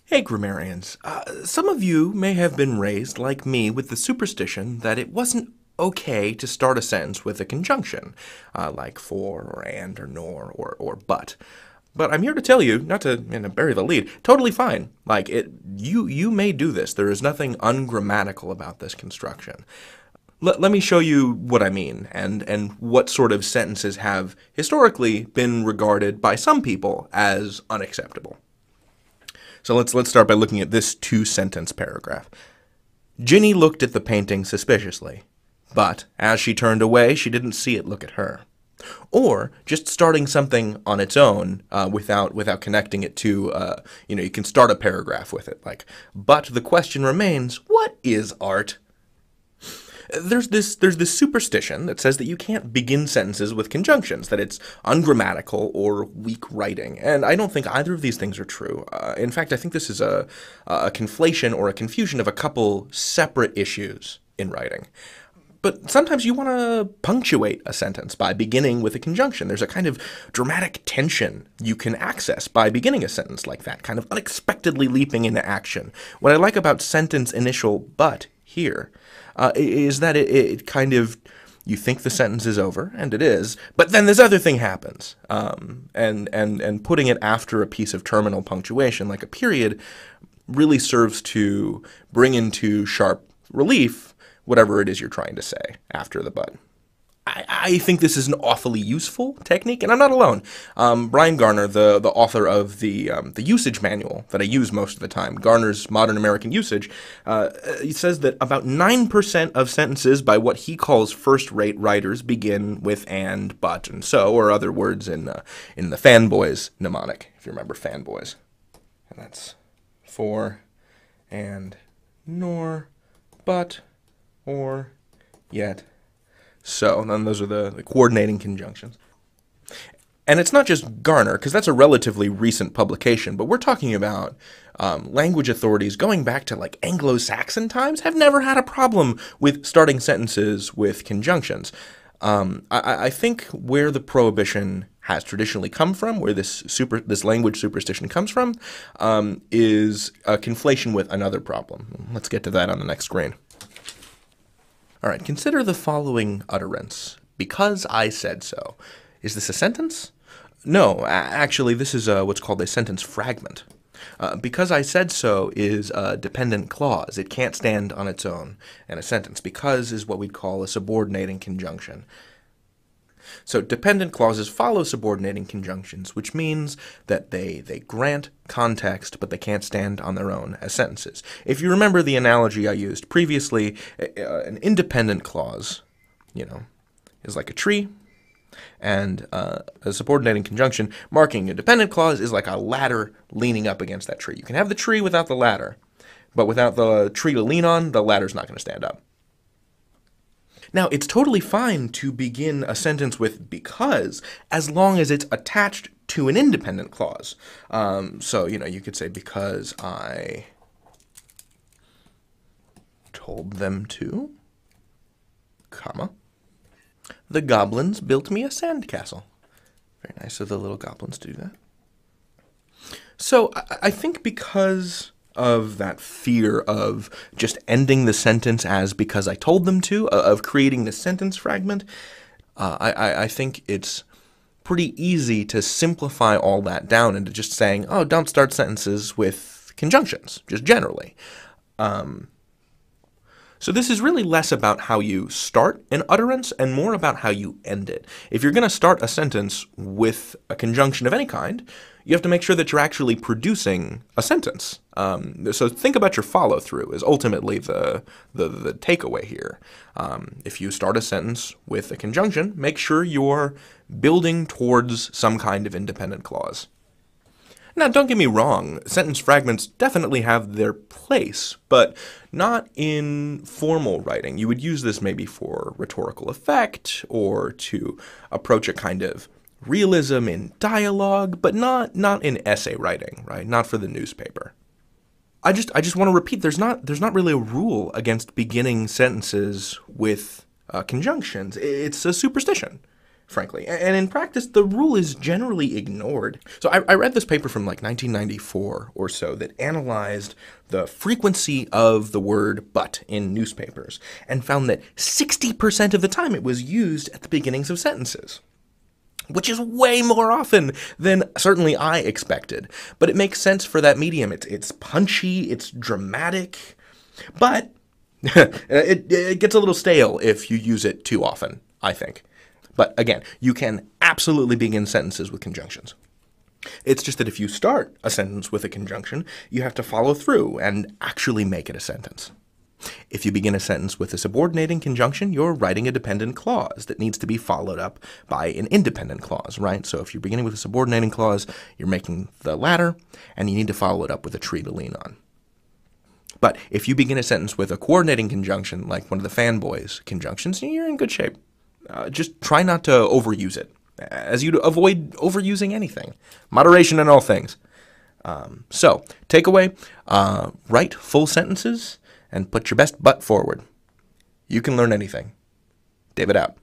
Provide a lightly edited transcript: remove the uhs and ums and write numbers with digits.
Hey, grammarians. Some of you may have been raised, like me, with the superstition that it wasn't okay to start a sentence with a conjunction, like for, or and, or nor, or but. But I'm here to tell you, not to bury the lead, totally fine. You may do this. There is nothing ungrammatical about this construction. Let me show you what I mean, and what sort of sentences have historically been regarded by some people as unacceptable. So let's start by looking at this two-sentence paragraph. Ginny looked at the painting suspiciously, but as she turned away, she didn't see it look at her. Or just starting something on its own without connecting it to, you can start a paragraph with it, like, but the question remains, what is art? There's this superstition that says that you can't begin sentences with conjunctions, that it's ungrammatical or weak writing, and I don't think either of these things are true. In fact, I think this is a conflation or a confusion of a couple separate issues in writing. But sometimes you want to punctuate a sentence by beginning with a conjunction. There's a kind of dramatic tension you can access by beginning a sentence like that, kind of unexpectedly leaping into action. What I like about sentence initial but here is that it kind of, you think the sentence is over, and it is, but then this other thing happens. And putting it after a piece of terminal punctuation, like a period, really serves to bring into sharp relief whatever it is you're trying to say after the but. I think this is an awfully useful technique, and I'm not alone. Brian Garner, the author of the usage manual that I use most of the time, Garner's Modern American Usage, he says that about 9% of sentences by what he calls first-rate writers begin with and, but, and so, or other words in the fanboys mnemonic, if you remember fanboys. And that's for, and, nor, but, or, yet. So, and then those are the coordinating conjunctions. And it's not just Garner, because that's a relatively recent publication, but we're talking about language authorities going back to like Anglo-Saxon times have never had a problem with starting sentences with conjunctions. I think where the prohibition has traditionally come from, where this language superstition comes from, is a conflation with another problem. Let's get to that on the next screen. All right, consider the following utterance. Because I said so. Is this a sentence? No, actually, this is what's called a sentence fragment. Because I said so is a dependent clause. It can't stand on its own in a sentence. Because is what we'd call a subordinating conjunction. So dependent clauses follow subordinating conjunctions, which means that they grant context, but they can't stand on their own as sentences. If you remember the analogy I used previously, an independent clause, is like a tree, and a subordinating conjunction marking a dependent clause is like a ladder leaning up against that tree. You can have the tree without the ladder, but without the tree to lean on, the ladder's not going to stand up. Now, it's totally fine to begin a sentence with because, as long as it's attached to an independent clause. So, you could say, because I told them to, comma, the goblins built me a sandcastle. Very nice of the little goblins to do that. So, I think because of that fear of just ending the sentence as because I told them to, of creating the sentence fragment, I think it's pretty easy to simplify all that down into just saying, oh, don't start sentences with conjunctions, just generally. So this is really less about how you start an utterance and more about how you end it. If you're going to start a sentence with a conjunction of any kind, you have to make sure that you're actually producing a sentence. So think about your follow-through is ultimately the takeaway here. If you start a sentence with a conjunction, make sure you're building towards some kind of independent clause. Now, don't get me wrong, sentence fragments definitely have their place, but not in formal writing. You would use this maybe for rhetorical effect or to approach a kind of realism in dialogue, but not in essay writing, right? Not for the newspaper. I just want to repeat, there's not really a rule against beginning sentences with conjunctions. It's a superstition. frankly. And in practice, the rule is generally ignored. So I read this paper from like 1994 or so that analyzed the frequency of the word but in newspapers and found that 60% of the time it was used at the beginnings of sentences, which is way more often than certainly I expected. But it makes sense for that medium. It's punchy, it's dramatic, but it gets a little stale if you use it too often, I think. But again, you can absolutely begin sentences with conjunctions. It's just that if you start a sentence with a conjunction, you have to follow through and actually make it a sentence. If you begin a sentence with a subordinating conjunction, you're writing a dependent clause that needs to be followed up by an independent clause, right? So if you're beginning with a subordinating clause, you're making the latter, and you need to follow it up with a tree to lean on. But if you begin a sentence with a coordinating conjunction, like one of the fanboys conjunctions, you're in good shape. Just try not to overuse it, as you'd avoid overusing anything. Moderation in all things. So, takeaway, write full sentences and put your best butt forward. You can learn anything. David out.